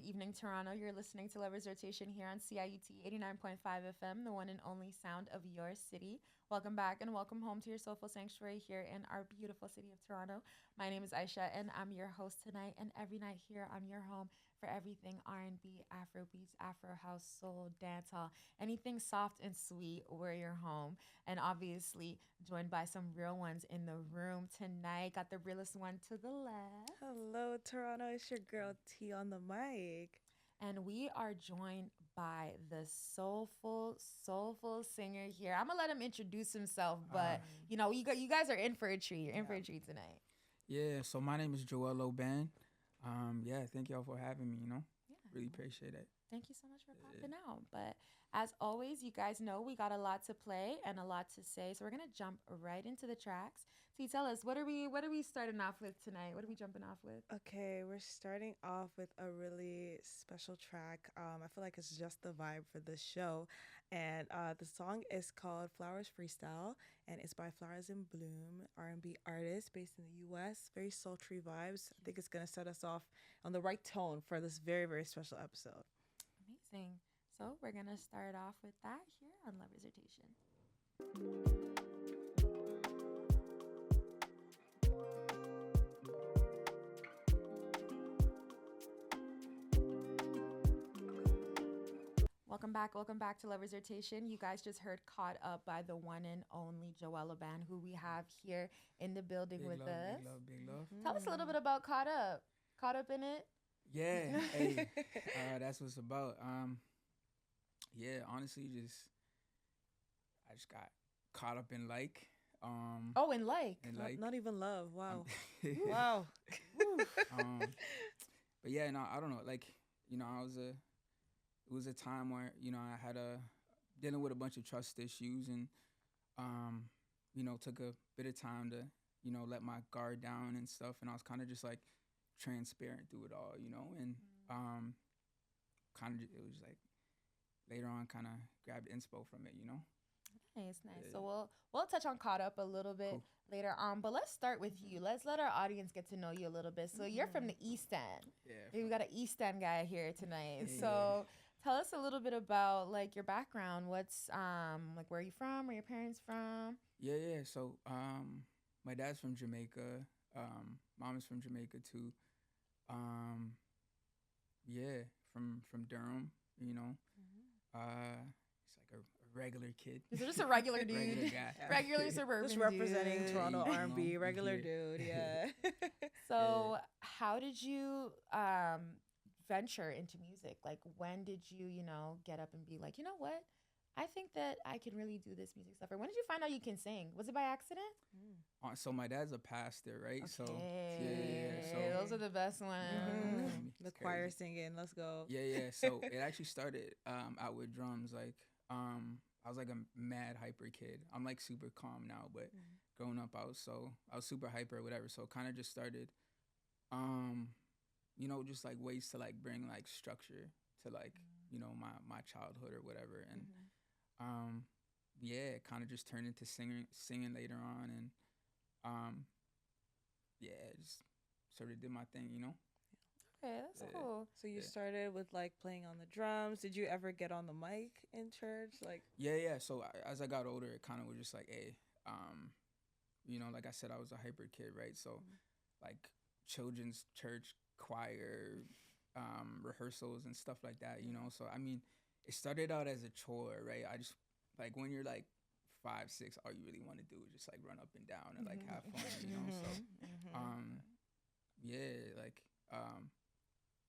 evening, Toronto. You're listening to Lovers Rotation here on CIUT 89.5 FM, the one and only sound of your city. Welcome back and welcome home to your soulful sanctuary here in our beautiful city of Toronto. My name is Aisha, and I'm your host tonight and every night here on your home for everything R&B, Afro beats, Afro house, soul, dancehall, anything soft and sweet. We're your home, and obviously joined by some real ones in the room tonight. Got the realest one to the left. Hello, Toronto. It's your girl T on the mic. And we are joined by the soulful singer here. I'm gonna let him introduce himself, but you guys are in for a treat. You're in for a treat tonight. Yeah, so my name is Joël Lobban. Thank y'all for having me, Yeah. Really appreciate it. Thank you so much for popping out. But as always, you guys know we got a lot to play and a lot to say. So we're gonna jump right into the tracks. So you tell us, what are we starting off with tonight? What are we jumping off with? Okay, we're starting off with a really special track. I feel like it's just the vibe for this show. And the song is called Flowers Freestyle, and it's by Flowers in Bloom, R&B artist based in the U.S. Very sultry vibes. I think it's going to set us off on the right tone for this very, very special episode. Amazing. So we're gonna start off with that here on Lovers Rotation. Welcome back to Lovers Rotation. You guys just heard Caught Up by the one and only Joël Lobban, who we have here in the building Big with love, us. big love. Tell us a little bit about Caught Up. Caught Up in it? Yeah, hey, that's what it's about. Honestly, I just got caught up in like. In like. Not even love. Wow. Wow. But yeah, no, I don't know. Like, it was a time where, I had dealing with a bunch of trust issues and, took a bit of time to, let my guard down and stuff. And I was kind of just like transparent through it all, and it was like later on kind of grabbed inspo from it, Nice. Yeah. So we'll touch on Caught Up a little bit later on, but let's start with you. Let's let our audience get to know you a little bit. So you're from the East End. Yeah. We got an East End guy here tonight. Yeah. So tell us a little bit about like your background. What's like where are you from? Where are your parents from? Yeah. So my dad's from Jamaica. Mom is from Jamaica too. From Durham, It's like a regular kid. So just a regular dude. Regular guy. Regular suburban Just representing dude. Toronto R&B, You regular get dude, yeah. So how did you venture into music? Like when did you, get up and be like, you know what? I think that I can really do this music stuff. Or when did you find out you can sing? Was it by accident? So my dad's a pastor, right? So Okay. So Those are the best ones. The It's choir crazy. singing, let's go. Yeah. So it actually started out with drums. Like I was like a mad hyper kid. I'm like super calm now, but growing up I was super hyper or whatever. So it kind of just started, just like ways to like bring like structure to like my childhood or whatever. And it kind of just turned into singing later on, and just sort of did my thing, Okay, that's cool. So you started with like playing on the drums. Did you ever get on the mic in church? Like Yeah. So as I got older, it kind of was just like, hey, like I said, I was a hyper kid, right? So like children's church choir, rehearsals and stuff like that, So I mean, it started out as a chore, right? I just like when you're like 5, 6, all you really want to do is just like run up and down and like have fun,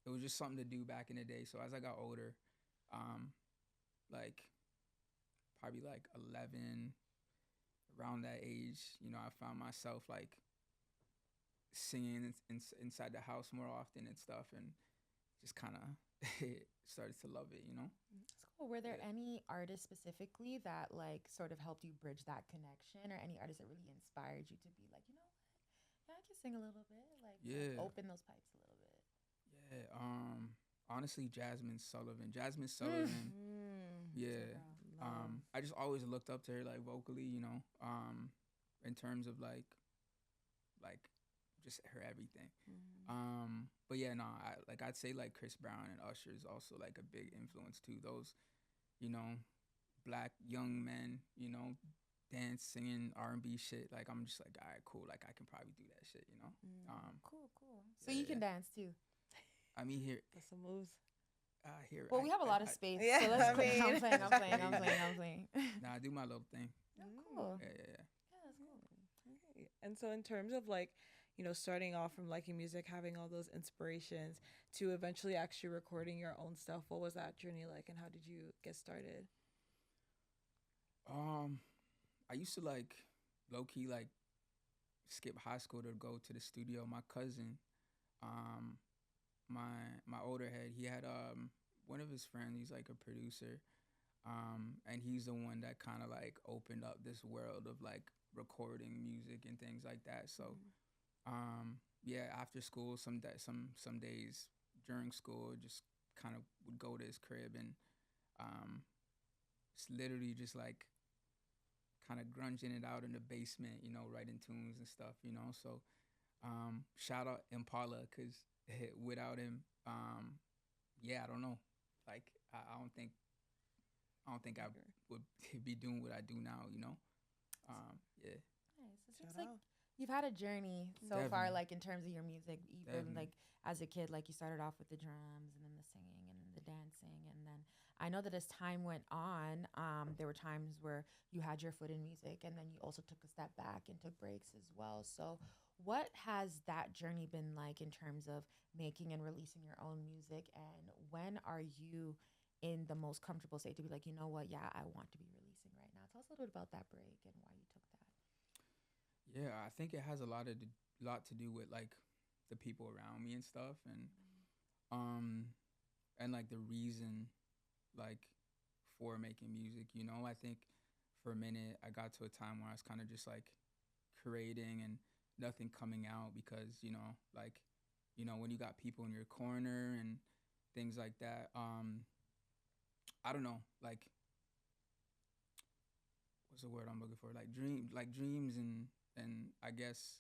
So it was just something to do back in the day. So as I got older, like probably like 11, around that age, I found myself like singing inside the house more often and stuff, and just kind of started to love it, That's cool. Were there any artists specifically that like sort of helped you bridge that connection, or any artists that really inspired you to be like, you know what? Yeah, I can sing a little bit. Like open those pipes a little bit. Yeah. Honestly, Jasmine Sullivan. Yeah. I just always looked up to her like vocally, in terms of like just her everything. But yeah, no, I'd say like Chris Brown and Usher is also like a big influence too. Those, you know, black young men, you know, dance, singing R&B shit. Like I'm just like, all right, cool. Like I can probably do that shit, you know. Cool. So you can dance too. I mean, here, That's some moves. here. Well, we have a lot of space, yeah, so let's I quit. mean- I'm playing. Nah, I do my little thing. Oh, cool. Yeah. Yeah, that's cool. Okay. And so, in terms of like, starting off from liking music, having all those inspirations to eventually actually recording your own stuff, what was that journey like, and how did you get started? I used to like low key like skip high school to go to the studio. My cousin, my older head, he had one of his friends. He's like a producer, and he's the one that kind of like opened up this world of like recording music and things like that. So, yeah, after school, some days during school, just kind of would go to his crib and it's literally just like kind of grunging it out in the basement, you know, writing tunes and stuff, you know. So shout out Impala, because without him, yeah, I don't know. Like I don't think I would be doing what I do now, you know. Yeah. Nice. It seems Shout like out. you've had a journey so far, Definitely. like in terms of your music, even Definitely. like as a kid, like you started off with the drums and then the singing and the dancing. And then I know that as time went on, there were times where you had your foot in music and then you also took a step back and took breaks as well. So what has that journey been like in terms of making and releasing your own music? And when are you in the most comfortable state to be like, you know what, yeah, I want to be releasing right now? Tell us a little bit about that break and why you took that. Yeah, I think it has a lot to do with like the people around me and stuff, and like the reason like for making music, you know. I think for a minute I got to a time where I was kind of just like creating and nothing coming out because, you know, like, you know, when you got people in your corner and things like that, I don't know, like what's the word I'm looking for? Like dreams and I guess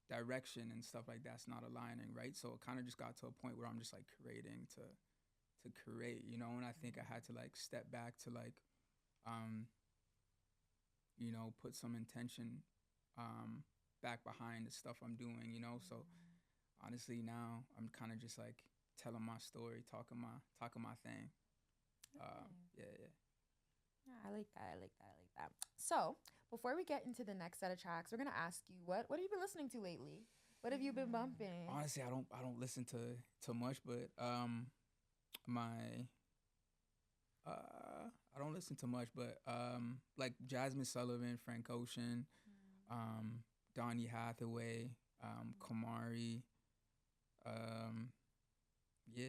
direction and stuff like that's not aligning, right? So it kind of just got to a point where I'm just like creating to create, you know. And I think I had to like step back to like you know, put some intention back behind the stuff I'm doing, you know. So honestly now I'm kind of just like telling my story, talking my thing. Yeah. Yeah, I like that. So before we get into the next set of tracks, we're gonna ask you what have you been listening to lately? What have you been bumping? Honestly, I don't listen to much, but my I don't listen to much, but like Jasmine Sullivan, Frank Ocean, Donny Hathaway, Kamari, yeah.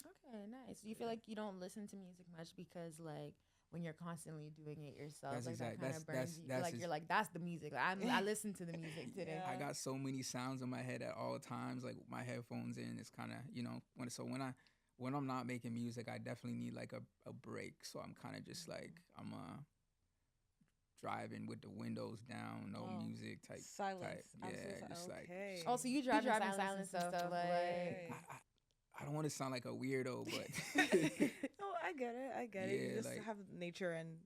Okay, nice. Do you feel like you don't listen to music much because like when you're constantly doing it yourself, That's like exact- that kind that's- of burns that's- you? that's Like ex- you're like, that's the music. Like, I listen to the music today. Yeah. I got so many sounds in my head at all times, like my headphones in. It's kind of, you know, when I'm not making music, I definitely need like a break. So I'm kind of just like I'm driving with the windows down, no Oh, music type. silence. Yeah, Absolute just like okay. Oh, so you drive in silence and stuff. Like, Okay. I don't want to sound like a weirdo, but Oh, I get it. You Yeah, just like- have nature and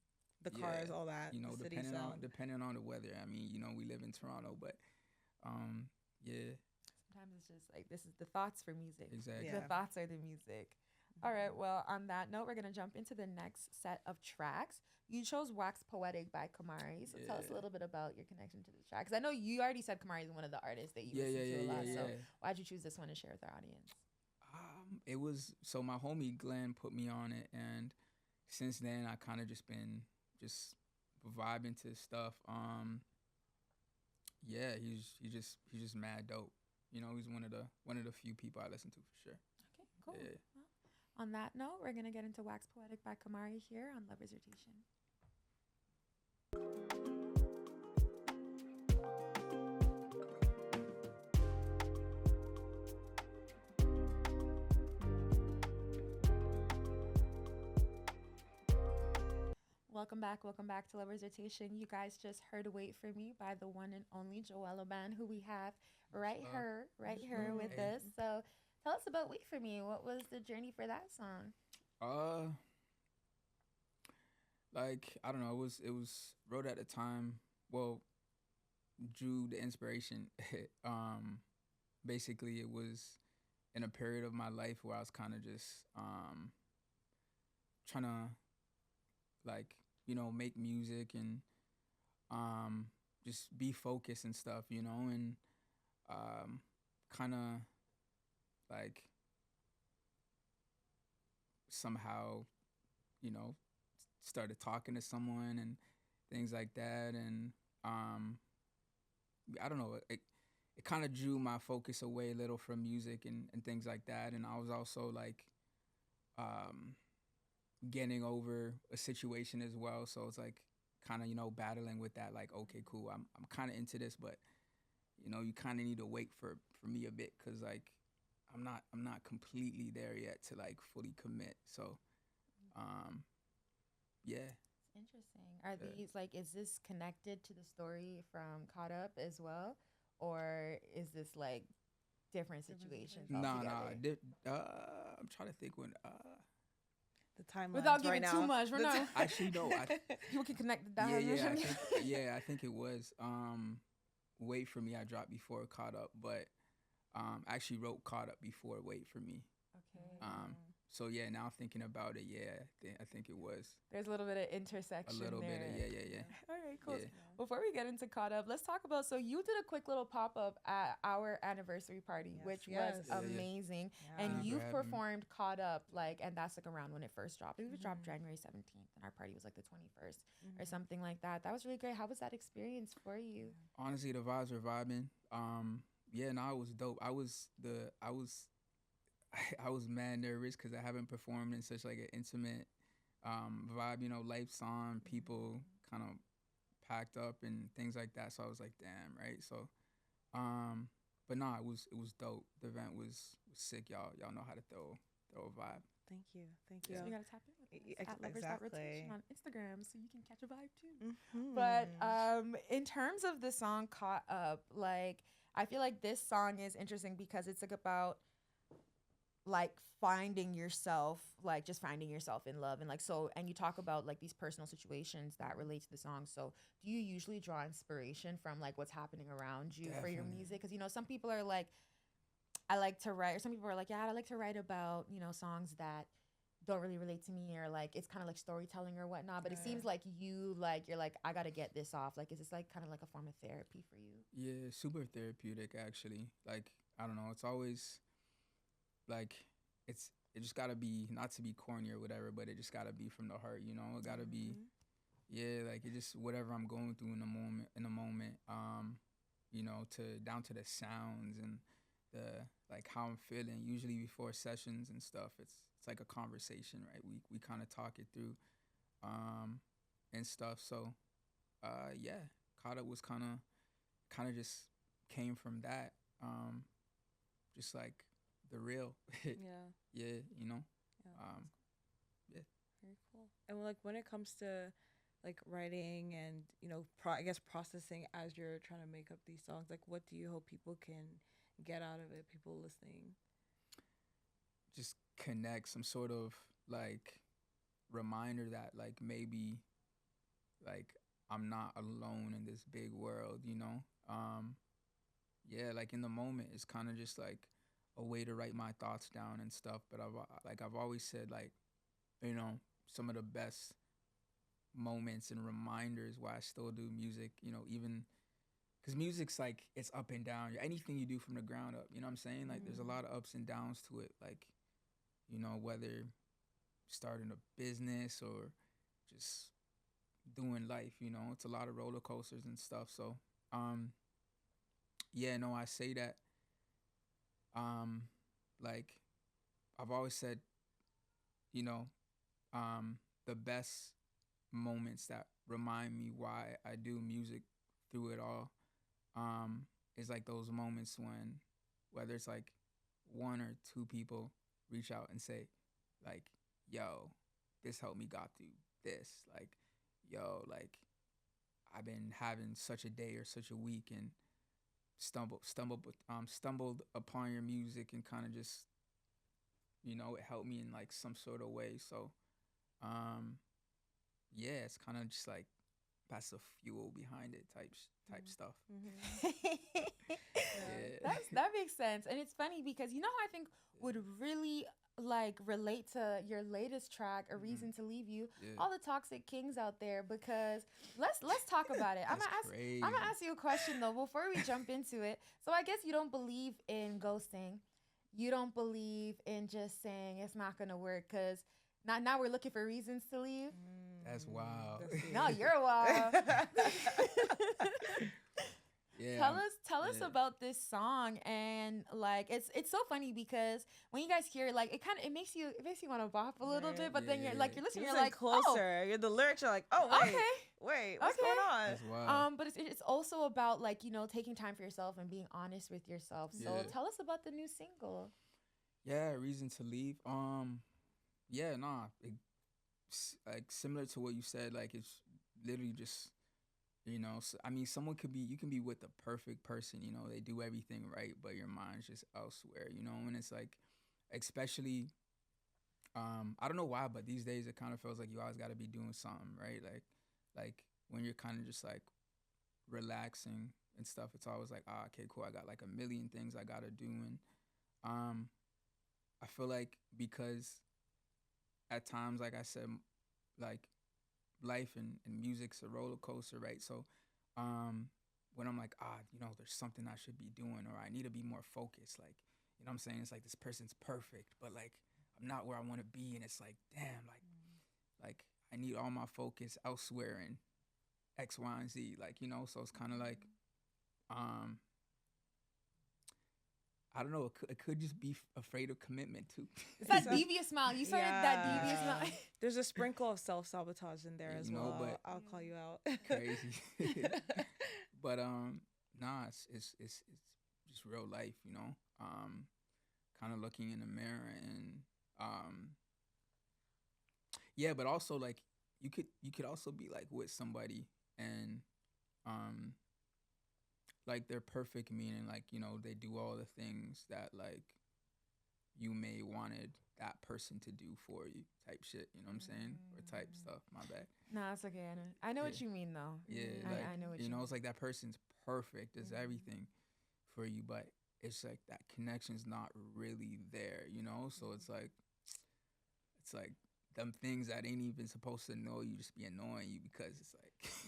the cars, all that. you know, the city depending on the weather. I mean, you know, we live in Toronto, but yeah, sometimes it's just like, this is the thoughts for music. exactly. Yeah. The thoughts are the music. All right. Well, on that note, we're gonna jump into the next set of tracks. You chose "Wax Poetic" by Kamari. So tell us a Yeah. little bit about your connection to this track, because I know you already said Kamari is one of the artists that you Yeah, listen to a lot. yeah. So why'd you choose this one to share with our audience? It was so my homie Glenn put me on it, and since then I kind of just been just vibing to his stuff. Yeah, he's just mad dope. You know, he's one of the few people I listen to for sure. Okay, cool. Yeah. Well, on that note, we're gonna get into "Wax Poetic" by Kamari here on Lover's Rotation. Welcome back to Lovers Rotation. You guys just heard Wait For Me by the one and only Joël Lobban, who we have right here with Hey. us. So tell us about Wait For Me. What was the journey for that song? Uh, like I don't know. It was wrote at a time. Well, drew the inspiration. um, Basically, it was in a period of my life where I was kind of just trying to like make music and um just be focused and stuff, and um kind of like somehow you know started talking to someone and things like that, and um I don't know, it kind of drew my focus away a little from music and things like that, and I was also like um getting over a situation as well, so it's like kind of battling with that, like, okay, cool, I'm kind of into this, but you kind of need to wait for me a bit, because like I'm not completely there yet to like fully commit. So um yeah. It's interesting. Are Yeah. these like, is this connected to the story from Caught Up as well? Or is this like different Different situations situations. Nah, altogether? I'm trying to think when The timelines Without right giving too now. much, we're The not. ti- actually no, People can connect the yeah, dots. yeah, I think it was Wait For Me I dropped before Caught Up, but I actually wrote Caught Up before Wait For Me. Okay. So yeah, now thinking about it, yeah, I think it was There's a little bit of a intersection little there. bit of yeah. All right, cool. Yeah. Before we get into Caught Up, let's talk about. So you did a quick little pop up at our anniversary party, Yes, which yes. was Yeah, yeah. amazing. Yeah. And Thank you for you've having me. performed Caught Up, like, and that's like around when it first dropped. It was dropped Mhm. January 17th, and our party was like the 21st or Mhm. something like that. That was really great. How was that experience for you? Honestly, the vibes were vibing. Yeah, no, it was dope. I was mad nervous because I haven't performed in such like an intimate vibe. Lights on, people kind of packed up and things like that. So I was like, damn, right. So, but nah, it was dope. The event was sick. Y'all know how to throw a vibe. Thank you. Thank So you. you got to tap in with E- us ex- at lovers.rotation exactly. on Instagram so you can catch a vibe too. Mhm. But in terms of the song Caught Up, like, I feel like this song is interesting because it's like about like finding yourself, like just finding yourself in love, and like, so, and you talk about like these personal situations that relate to the song. So do you usually draw inspiration from like what's happening around you for your Definitely. music? Because some people are like, I like to write, or some people are like, yeah, I like to write about songs that don't really relate to me, or like it's kind of like storytelling or whatnot. But it seems Right. like you're like, I gotta get this off. Like, is this like kind of like a form of therapy for you? Yeah, super therapeutic actually. Like, I don't know, it's always like it just gotta be, not to be corny or whatever, but it just gotta be from the heart. It gotta be, Mhm. yeah, like it just whatever I'm going through in the moment. To down to the sounds and the like how I'm feeling. Usually before sessions and stuff, it's like a conversation, right? We kind of talk it through, um, and stuff. So, yeah, Caught Up was kind of just came from that. Just like the real, Yeah. yeah, Yeah. um, yeah. Very cool. And like when it comes to like writing and I guess processing as you're trying to make up these songs, like what do you hope people can get out of it? People listening. Just connect some sort of like reminder that like maybe like I'm not alone in this big world. Yeah, like in the moment it's kind of just like a way to write my thoughts down and stuff, but I've always said, like, you know some of the best moments and reminders why I still do music, even because music's like it's up and down. Anything you do from the ground up, you know what I'm saying? Like there's a lot of ups and downs to it. Like, whether starting a business or just doing life, it's a lot of roller coasters and stuff. So, yeah, no, I say that, um, like I've always said, you know, the best moments that remind me why I do music through it all, is like those moments when, whether it's like one or two people reach out and say, like, yo, this helped me got through this. Like, yo, like I've been having such a day or such a week, and stumbled upon your music, and kind of just, it helped me in like some sort of way. So, um, yeah, it's kind of just like that's the fuel behind it type stuff. Yeah. That makes sense. And it's funny because you know how I think would really like relate to your latest track, A Reason to Leave You, Yeah. all the toxic kings out there, because let's talk about it. I'm gonna ask you a question though before we jump into it. So I guess you don't believe in ghosting. You don't believe in just saying it's not gonna work because now we're looking for reasons to leave. That's wild. No, you're wild. Yeah. Tell us about this song, and like it's so funny because when you guys hear it, like it makes you want to bop a little bit, but then you're listening, you're like closer. You're the lyrics are like, oh wait, what's going on? That's wild. But it's also about like taking time for yourself and being honest with yourself. So tell us about the new single. Yeah, Reason to Leave. Yeah, nah, like similar to what you said, like it's literally just. I mean, you can be with the perfect person, they do everything right, but your mind's just elsewhere, and it's like, especially, I don't know why, but these days it kind of feels like you always got to be doing something, right? Like when you're kind of just like relaxing and stuff, it's always like, okay, cool, I got like a million things I got to do. And I feel like because at times, like I said, like, life and music's a roller coaster, right? So when I'm like, there's something I should be doing, or I need to be more focused, like, what I'm saying? It's like this person's perfect, but like I'm not where I want to be, and it's like, damn, like I need all my focus elsewhere in X, Y, and Z, like, so it's kind of like I don't know. It could just be afraid of commitment too. It's that devious smile. You started that devious smile. There's a sprinkle of self-sabotage in there as well. But I'll call you out. Crazy. But nah, it's just real life, kind of looking in the mirror, and yeah, but also like you could also be like with somebody, and like they're perfect, meaning like they do all the things that like you may wanted that person to do for you, type shit, you know what I'm saying, or type stuff. My bad. Nah, it's okay. I know what you mean though. Yeah, I know what you mean. It's like that person's perfect, does everything for you, but it's like that connection's not really there, so it's like them things that ain't even supposed to annoy you just be annoying you because it's like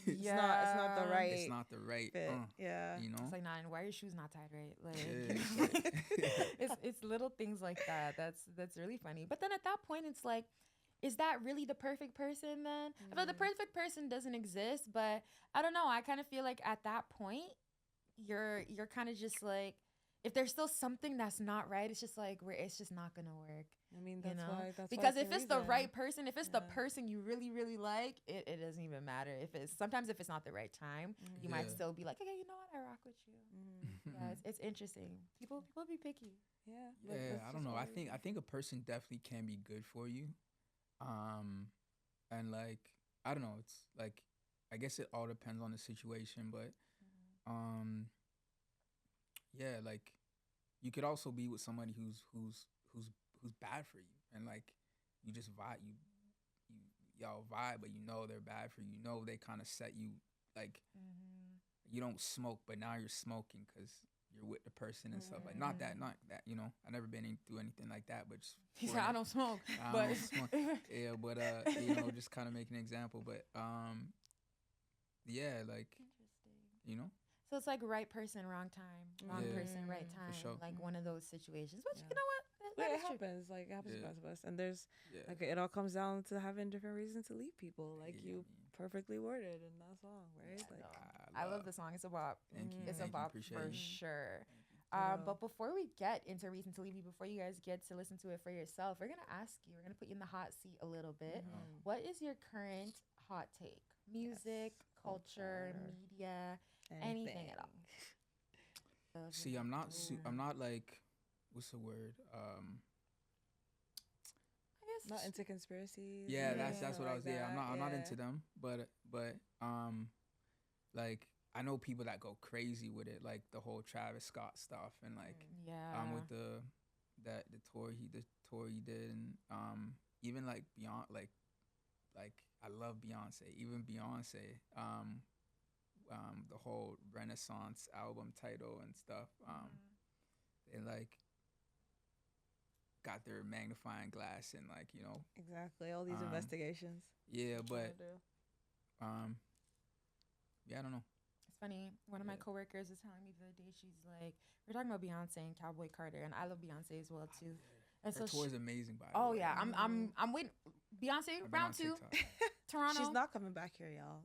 it's not the right fit. It's like, nah, and why are your shoes not tied right? Like it's little things like that. That's really funny. But then at that point, it's like, is that really the perfect person then? I feel like the perfect person doesn't exist, but I don't know. I kind of feel like at that point, you're kind of just like, if there's still something that's not right, it's just like it's just not gonna work. I mean, that's because if it's the right person, if it's the person you really, really like, it doesn't even matter. If it's not the right time, you might still be like, okay, you know what, I rock with you. Yeah, it's interesting. People be picky. Yeah. I don't know. I think a person definitely can be good for you. And like, I don't know, it's like, I guess it all depends on the situation, but yeah, like you could also be with somebody who's bad for you, and like you just vibe, y'all vibe, but they're bad for you. They kind of set you like you don't smoke, but now you're smoking because you're with the person and stuff. Like not that. I never been through anything like that, but just he said I don't smoke. I don't smoke. Yeah, but just kind of make an example. But yeah, like interesting. So it's like right person, wrong time, wrong person, right time, sure. Like one of those situations. Which you know what? It happens. Like it happens to both of us. And there's like it all comes down to having different reasons to leave people. Like you perfectly worded in that song, right? I love the song. It's a bop. Thank you. It's a bop for sure. But before we get into Reason to Leave You, before you guys get to listen to it for yourself, we're gonna ask you. We're gonna put you in the hot seat a little bit. What is your current hot take? Music, culture, media, anything at all. See, I'm not like, what's the word? I guess Not into conspiracies. Yeah, and that's stuff what I like was. Yeah, that. I'm not Yeah. into them, but like I know people that go crazy with it, like the whole Travis Scott stuff, and like Yeah. with the tour he did, and even like beyond like I love Beyonce, even Beyonce, the whole Renaissance album title and stuff, they like got their magnifying glass and like Exactly. All these um, investigations. yeah, Trying but to do. yeah, I don't know. It's funny. One of my Yeah. coworkers was telling me the other day, she's like, we're talking about Beyonce and Cowboy Carter, and I love Beyonce as well too. And Her so tour is amazing, by the oh way. yeah, I'm waiting. Beyonce I've been round on 2, TikTok. Toronto. She's not coming back here, y'all.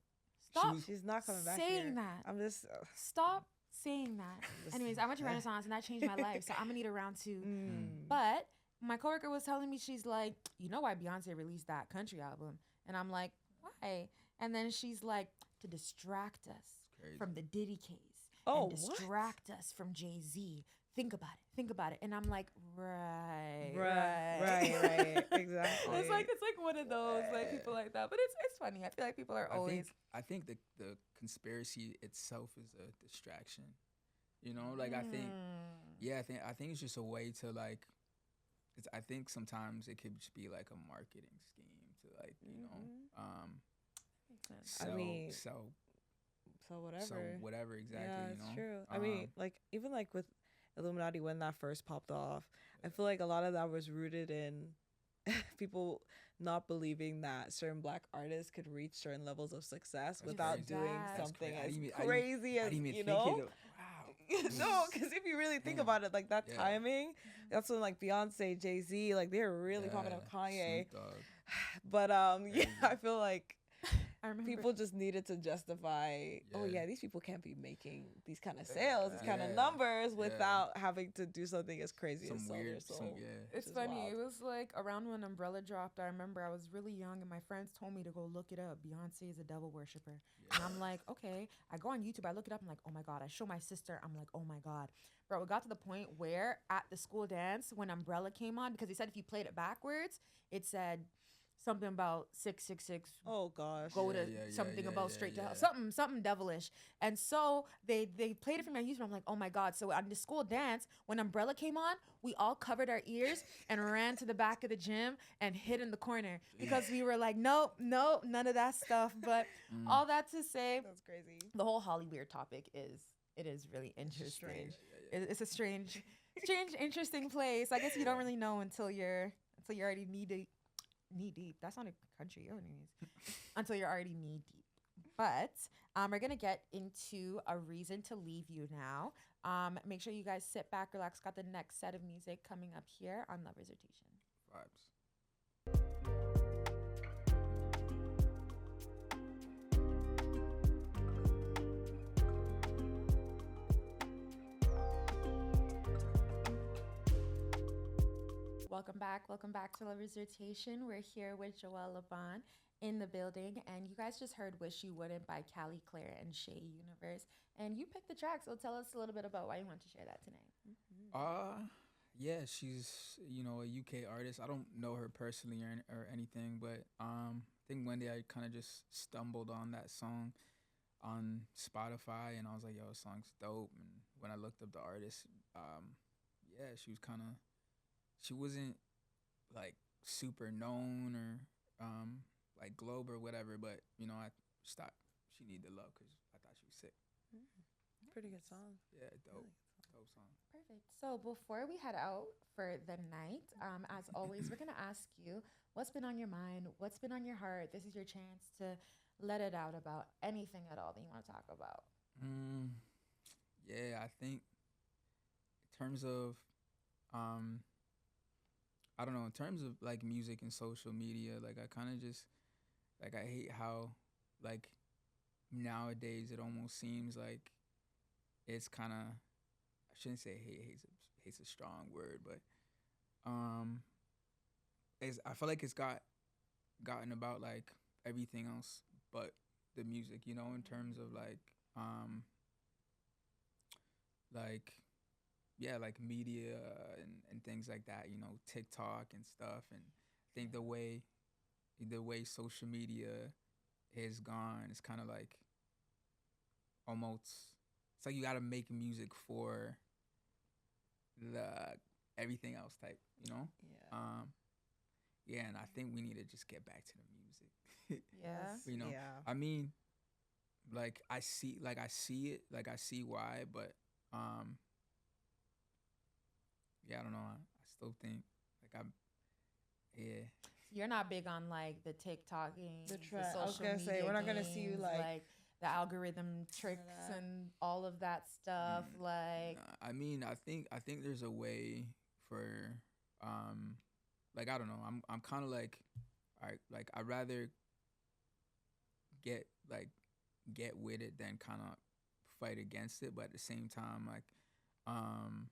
Stop She's not coming back saying here. that. I'm just. Stop saying that. Just- Anyways, I went to Renaissance and that changed my life, so I'm gonna need a round 2. Mm. But my coworker was telling me, she's like, you know why Beyonce released that country album? And I'm like, why? And then she's like, to distract us Crazy. from the Diddy case. Oh, and distract us from Jay-Z. Think about it. Think about it. And I'm like, right. Right. Exactly. It's like one of those like people like that. But it's funny. I feel like people are always. I think the conspiracy itself is a distraction. You know, like I think it's just a way to like. I think sometimes it could just be like a marketing scheme to like So whatever. exactly. Yeah, you it's know? true. I mean, like even like with Illuminati when that first popped off, I feel like a lot of that was rooted in people not believing that certain Black artists could reach certain levels of success without doing something as crazy as Wow. No, because if you really think about it, like that timing, that's when like Beyonce, Jay-Z, like they were really popping up, Kanye. But I feel like people just needed to justify, oh yeah, these people can't be making these kind of sales, these kind of numbers without having to do something as crazy as sell their soul. It's funny. Wild. It was like around when Umbrella dropped, I remember I was really young and my friends told me to go look it up. Beyonce is a devil worshiper. And I'm like, okay. I go on YouTube, I look it up, I'm like, oh my God. I show my sister, I'm like, oh my God. Bro, it got to the point where at the school dance, when Umbrella came on, because they said if you played it backwards, it said something about 666. Oh gosh. Go to something about straight to hell. Something devilish. And so they played it from my YouTube. I'm like, oh my God. So on the school dance, when Umbrella came on, we all covered our ears and ran to the back of the gym and hid in the corner because we were like, nope, none of that stuff. But all that to say, that's crazy. The whole Hollyweird topic is really interesting. It's a strange, interesting place. I guess you don't really know until you're already knee deep. That's not a country. Until you're already knee deep. But we're going to get into a reason to leave you now. Make sure you guys sit back, relax. Got the next set of music coming up here on Lovers Rotation. Vibes. Welcome back to Lovers Rotation. We're here with Joël Lobban in the building, and you guys just heard Wish You Wouldn't by Callie Claire and Shea Universe, and you picked the track, so tell us a little bit about why you want to share that tonight. Yeah, she's a UK artist. I don't know her personally or anything, but I think one day I kind of just stumbled on that song on Spotify, and I was like, yo, this song's dope. And when I looked up the artist, she wasn't like super known or like globe or whatever, but I stopped. She needed love because I thought she was sick. Pretty good song. Yeah, dope song. Perfect. So before we head out for the night, as always, we're gonna ask you what's been on your mind, what's been on your heart. This is your chance to let it out about anything at all that you want to talk about. Yeah, I think in terms of I don't know, in terms of like music and social media, like I kind of just like I hate how like nowadays it almost seems like it's kind of, I shouldn't say hate's a strong word, but I feel like it's gotten about like everything else but the music, in terms of like like media and things like that, TikTok and stuff. And I think the way social media has gone, it's kind of like almost, it's like you got to make music for the everything else type, you know? Yeah. Yeah, and I think we need to just get back to the music. Yeah. You know, Yeah. I mean, I see why, but yeah, I don't know. I still think like yeah, You're not big on like the TikTok games, The the I was social gonna say media we're not gonna see you games, like the algorithm tricks that. and all of that stuff. Like, I mean, I think there's a way for like I don't know. I'm kind of like, all right, like I'd rather get like get with it than kind of fight against it, but at the same time, like um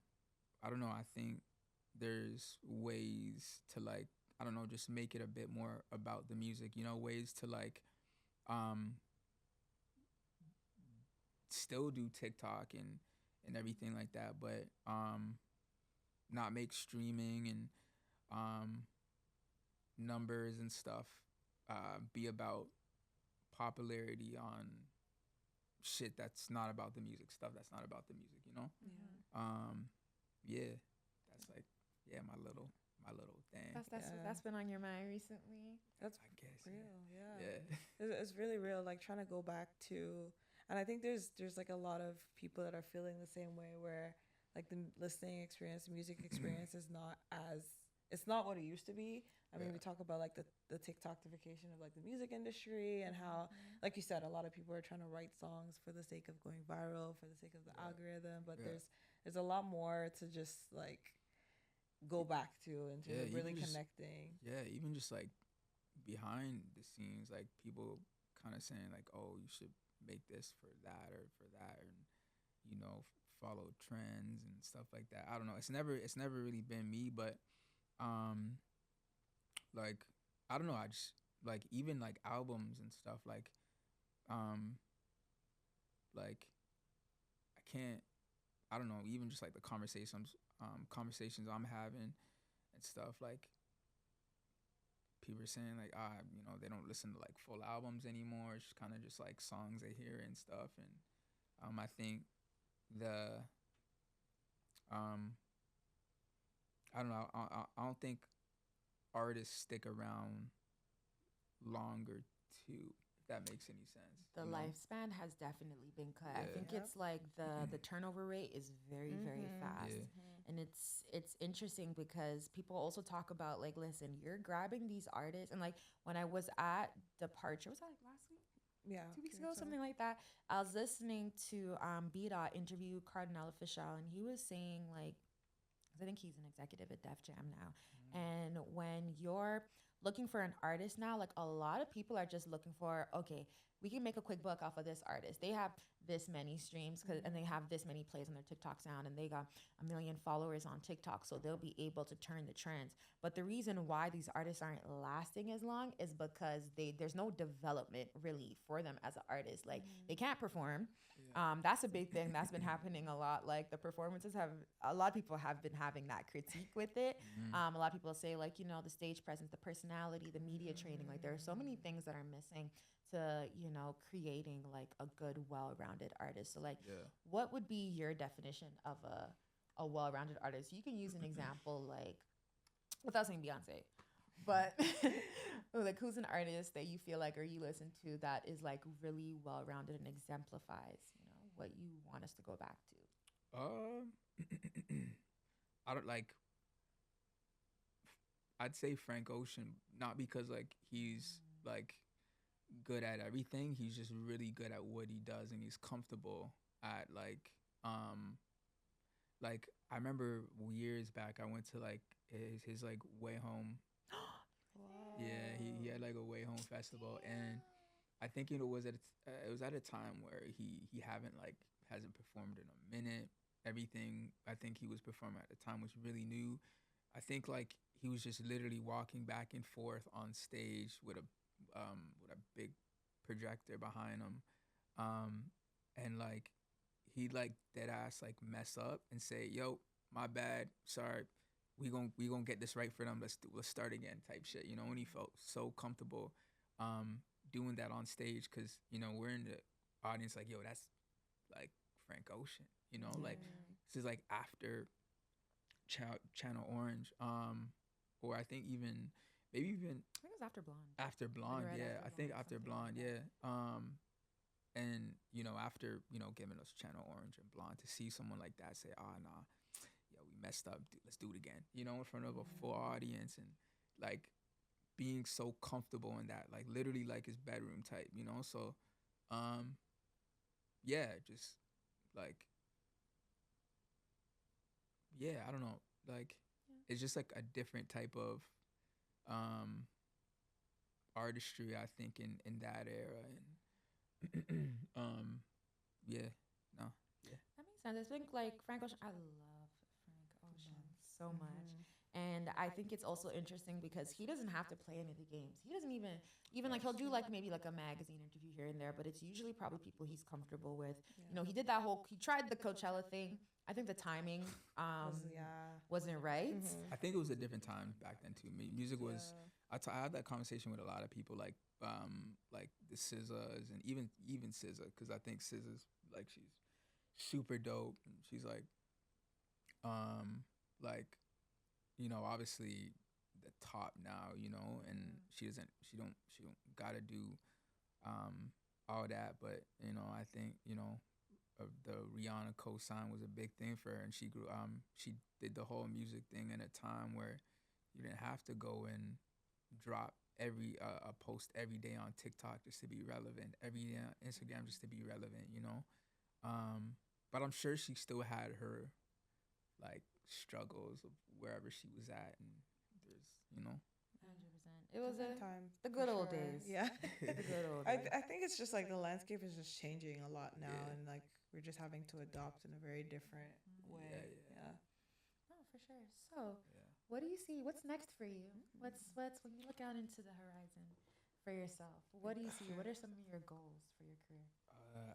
I don't know. I think there's ways to like I don't know, just make it a bit more about the music. You know, ways to like um still do TikTok and everything like that, but not make streaming and um numbers and stuff be about popularity on shit that's not about the music, stuff that's not about the music, you know? Yeah. Yeah, that's like my little thing. that's been on your mind recently. That's I guess. real. Yeah. Yeah. It's really real. Like trying to go back to, and I think there's like a lot of people that are feeling the same way where like the listening experience, the music experience is not as it's not what it used to be. I mean, Yeah. we talk about like the TikTokification of like the music industry and how, like you said, a lot of people are trying to write songs for the sake of going viral, for the sake of the Yeah. algorithm. But Yeah. there's a lot more to just like go back to in terms Yeah, of really even just- connecting. Yeah, even just like behind the scenes, like people kind of saying like, "Oh, you should make this for that or for that," and follow trends and stuff like that. I don't know. It's never really been me, but um, like I don't know. I just like even like albums and stuff um, like I can't. I don't know. Even just like the conversations I'm having and stuff like people are saying like they don't listen to like full albums anymore. It's kind of just like songs they hear and stuff. And I think the I don't know. I don't think artists stick around longer too. If that makes any sense. The you know? lifespan has definitely been cut. I Yeah. think Yep. it's like the turnover rate is very very fast. Yeah. And it's interesting because people also talk about like, listen, you're grabbing these artists, and like when I was at Departure, was that like last week? Yeah. 2 weeks ago, something like that. I was listening to B Dot interview Cardinal Official, and he was saying like, 'cause I think he's an executive at Def Jam now, and when you're looking for an artist now, like a lot of people are just looking for, okay, we can make a quick buck off of this artist. They have this many streams and they have this many plays on their TikTok sound, and they got 1 million followers on TikTok, so they'll be able to turn the trends. But the reason why these artists aren't lasting as long is because there's no development really for them as an artist. Like they can't perform. That's a big thing that's been happening a lot. Like the performances a lot of people have been having that critique with it. A lot of people say like, the stage presence, the personality, the media training, like there are so many things that are missing to, creating like a good, well-rounded artist. So like, Yeah. what would be your definition of a well-rounded artist? You can use an example like, without saying Beyonce, but like who's an artist that you feel like or you listen to that is like really well-rounded and exemplifies, what you want us to go back to? I don't like. I'd say Frank Ocean, not because like he's like good at everything. He's just really good at what he does, and he's comfortable at like I remember years back I went to like his like way home. Yeah, he had like a way home festival, and I think it was at a time where he hasn't performed in a minute. Everything I think he was performing at the time was really new. I think like he was just literally walking back and forth on stage with a big projector behind him, and like he'd like dead ass like mess up and say, "Yo, my bad, sorry," we gonna get this right for them. Let's start again type shit, you know. And he felt so comfortable doing that on stage because we're in the audience like, yo, that's like Frank Ocean, like this is like after Channel Orange, or I think even maybe even I think it was after Blonde. after Blonde, right yeah, after I think Blonde, after something Blonde, like yeah. And after giving us Channel Orange and Blonde, to see someone like that say, "Ah, nah, yeah, we messed up. Let's do it again." In front of a full audience and like being so comfortable in that, like literally like his bedroom type, So, yeah, just like yeah, I don't know, like it's just like a different type of artistry, I think, in that era. And yeah, no, yeah. That makes sense. I think like Frank Ocean. I love Frank Ocean so much, and I think it's also interesting because he doesn't have to play any of the games. He doesn't even like he'll do like maybe like a magazine interview here and there, but it's usually probably people he's comfortable with. He did that whole. He tried the Coachella thing. I think the timing wasn't right. I think it was a different time back then too. Music was. I had that conversation with a lot of people, like the SZAs and even SZA, because I think SZA's like she's super dope. And she's like obviously the top now, and she don't gotta do all that, but I think the Rihanna co-sign was a big thing for her, and she did the whole music thing in a time where you didn't have to go and drop every a post every day on TikTok just to be relevant, every day on Instagram just to be relevant, but I'm sure she still had her like struggles of wherever she was at, and there's 100%. It was time. the good old Sure. days. Yeah. The good old I, days. I think it's just like the landscape is just changing a lot now, Yeah. and like we're just having to adopt in a very different way. Yeah. Oh, for sure. So, what do you see? What's next for you? What's when you look out into the horizon for yourself? What do you see? What are some of your goals for your career?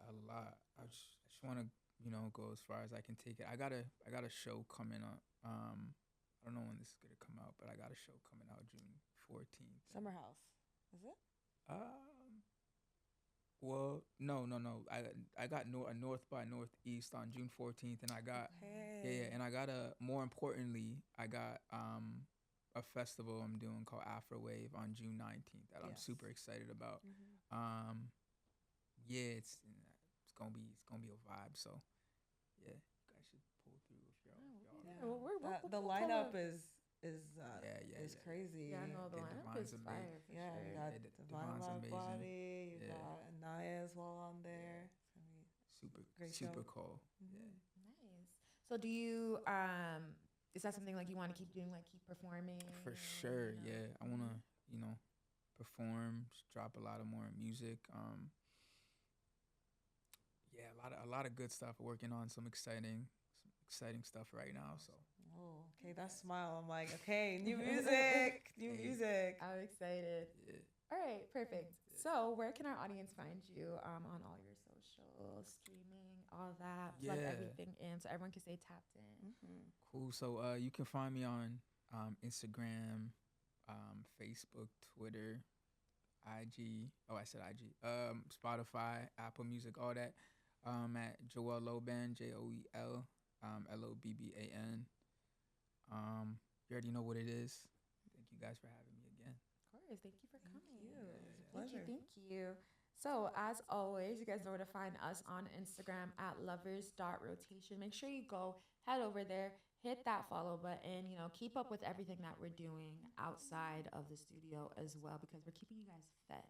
A lot. I just want to go as far as I can take it. I got a show coming up. I don't know when this is gonna come out, but I got a show coming out June 14th. Summer House, is it? Well, no. I got a North by Northeast on June 14th, and I got and I got more importantly, I got a festival I'm doing called Afrowave on June 19th that I'm super excited about. Yeah, it's gonna be a vibe. So yeah, you guys should pull through if y'all. The lineup is crazy. Yeah, no, the lineup is fire. For Yeah, sure. you got Devon's Divine amazing. Body, you Yeah. got Anaya as well on there. It's gonna be great super show. cool. Nice. So, do you is that something like you want to keep doing, like keep performing? For sure, yeah. I wanna perform, just drop a lot of more music. Yeah, a lot of good stuff. Working on some exciting stuff right now. So. Oh, okay, that smile. I'm like, okay, new music, new music. I'm excited. Yeah. All right, perfect. So, where can our audience find you on all your socials, streaming, all that? Plug Yeah. everything in so everyone can stay tapped in. Cool. So you can find me on Instagram, Facebook, Twitter, IG. Oh, I said IG. Spotify, Apple Music, all that. At Joël Lobban, JOEL, LOBBAN. You already know what it is. Thank you guys for having me again. Of course. Thank you for coming. It's a pleasure. Thank you. So, as always, you guys know where to find us on Instagram at lovers.rotation. Make sure you go head over there, hit that follow button, keep up with everything that we're doing outside of the studio as well, because we're keeping you guys fed.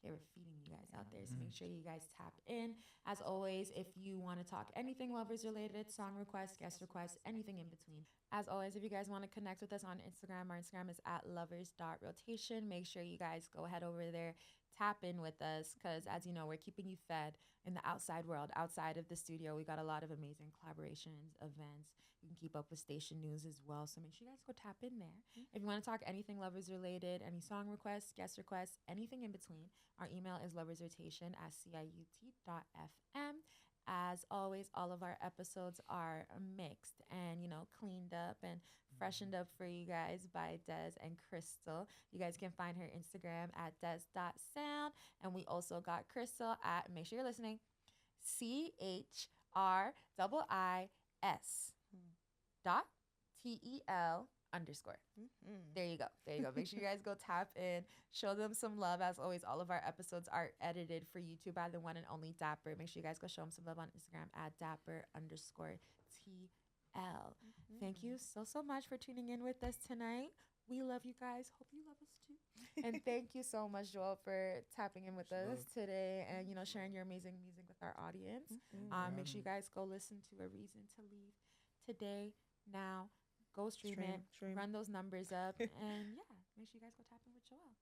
Okay, we're feeding you guys out there. So make sure you guys tap in. As always, if you want to talk anything lovers related, song requests, guest requests, anything in between. As always, if you guys want to connect with us on Instagram, our Instagram is at lovers.rotation. Make sure you guys go head over there, tap in with us, because as you know, we're keeping you fed in the outside world. Outside of the studio, we got a lot of amazing collaborations, events. You can keep up with station news as well. So make sure you guys go tap in there. If you want to talk anything lovers related, any song requests, guest requests, anything in between, our email is loversrotation@ciut.fm. As always, all of our episodes are mixed and, cleaned up and freshened up for you guys by Des and Crystal. You guys can find her Instagram at des.sound. And we also got Crystal at, make sure you're listening, CHRIIS dot TEL underscore. There you go. There you go. Make sure you guys go tap in, show them some love. As always, all of our episodes are edited for YouTube by the one and only Dapper. Make sure you guys go show them some love on Instagram at Dapper underscore TL. Thank you so much for tuning in with us tonight. We love you guys. Hope you love us too. And thank you so much, Joel, for tapping in with us today and, you know, sharing your amazing music with our audience. Make sure you guys go listen to A Reason to Leave today, now. Go stream it, run those numbers up, and yeah, make sure you guys go tap in with Joel.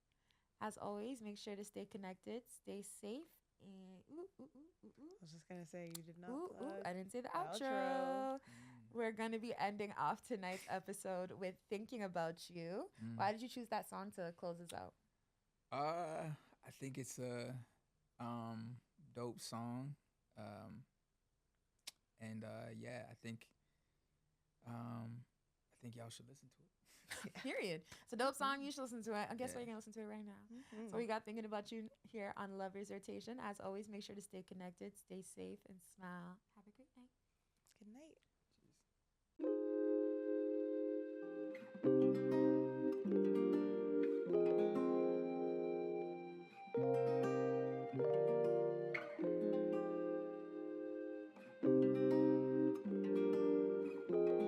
As always, make sure to stay connected, stay safe, and I was just gonna say you did not. I didn't say the outro. We're gonna be ending off tonight's episode with "Thinking About You." Why did you choose that song to close us out? I think it's a dope song, and yeah, I think y'all should listen to it. Period. It's a dope song. You should listen to it. I guess you're gonna listen to it right now. So we got Thinking About You here on Lovers Rotation. As always, make sure to stay connected, stay safe, and smile. Have a great night. Good night.